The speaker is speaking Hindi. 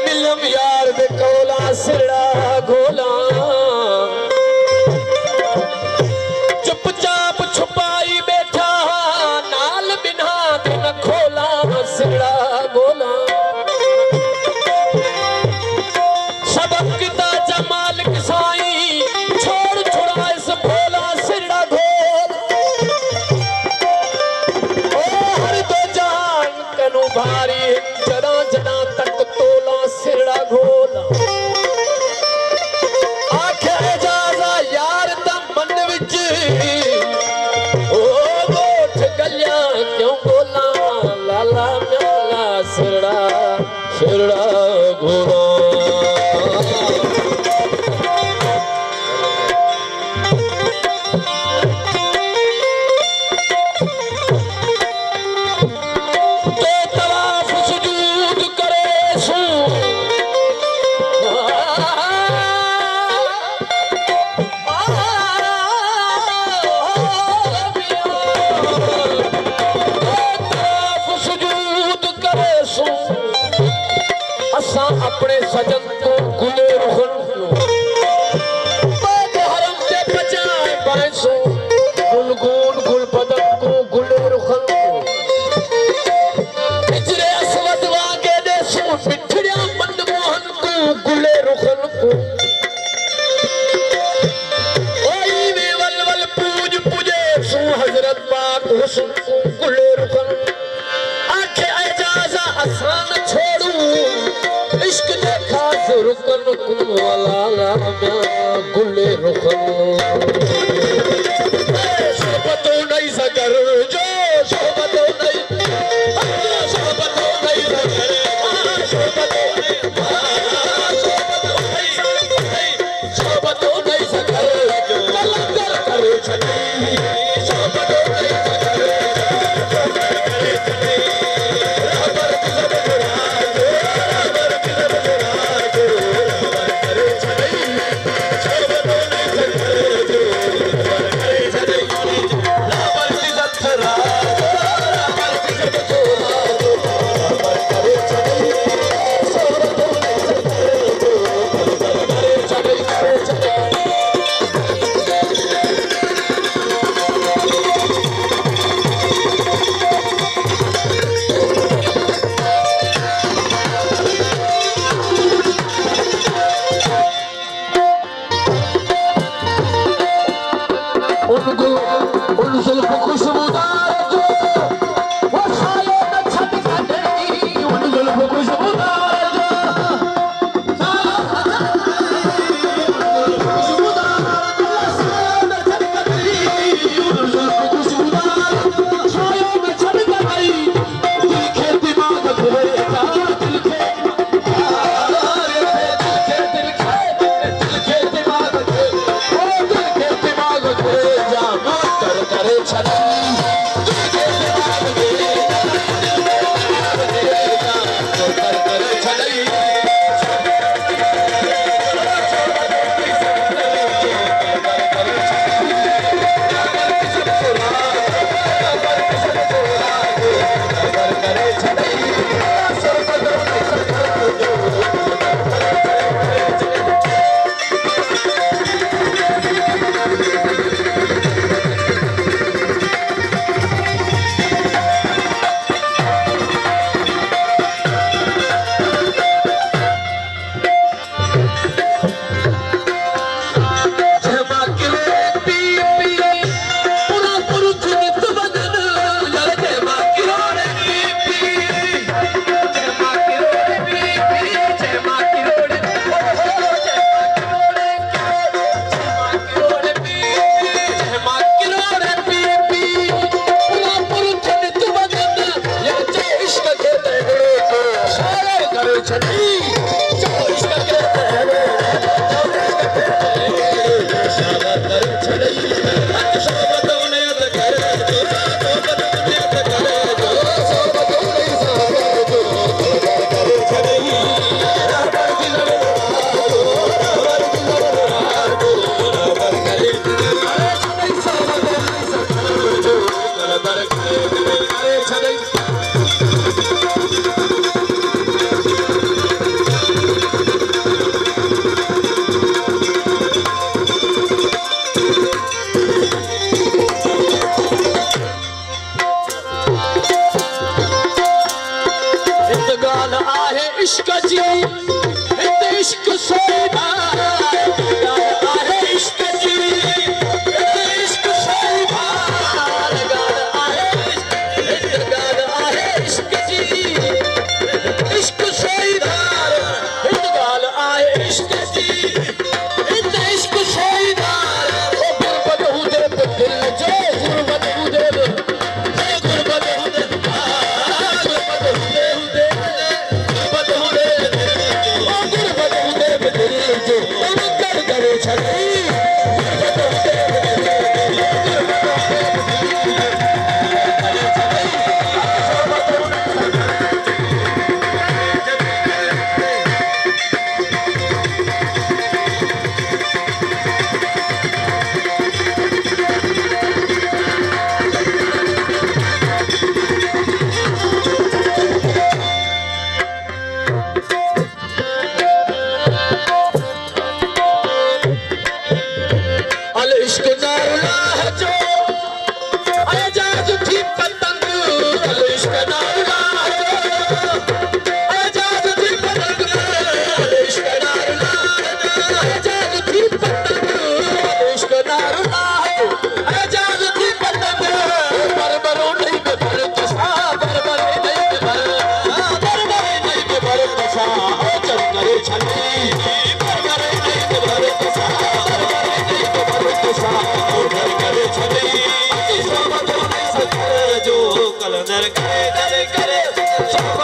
मिलम यार दे कोला सिरा घोला चुपचाप छुपाई बैठा नाल बिना दिन खोला सिरा घोला सबक किता जमाल साई छोड़ छुड़ा इस भोला सिरा घोल ओ हर दो जान कनु भारी जड़ा जड़ा तक तोला सिरा घोला आखे जाजा यार दा मन विच ओ गोठ गलिया क्यों बोला लाला म्याला सिरा सिरा घोला अपने सजन को गुले रुखन हरम से बचाए पैसों गुलगुन गुल बदन को गुले रुखन पिछले असवद वागे देसों पिछड़िया मनमोहन को गुले रुखन को ओई वे वल पूज पूजे सो हजरत पाक हुस्न को गुले रुखन आखे एजाजा आसान छोड़ू इश्क देखा रुकन कुवाला गुले रुखन शोभतो नहीं सकर जो शोभतो नहीं शोभतो नहीं सकर शोभतो नहीं सकर जो कलंदर करे छनी शोभतो नहीं सकर इश्क जी हित इश्क सोईदा ॻाल्हि आहे इश्क जी हित इश्क सोईदा ॻाल्हि आहे हित ॻाल्हि आहे इश्क जी इश्क सोईदा हित ॻाल्हि आहे इश्क जी हित इश्क सोईदा ओ गुरबत हुजे दिल जो गुरबत हुजे गुरबत हुजे गुरबत हुजे गुरबत हुजे ओ गुरबत हुजे दिल जो कर करे छड़ी गुरबत हुजे अल इश्क नारुला जो आजाद थी पतंग अल इश्क नारुला जो आजाद थी पतंग अल इश्क नारुला आजाद थी पतंग अल इश्क नारुला आजाद थी पतंग बरबरो नहीं के भर कसा बरबरे नहीं के भर कसा हो चल करे छली बरबरे नहीं के भर कसा जो कलंदर करे दर करे सब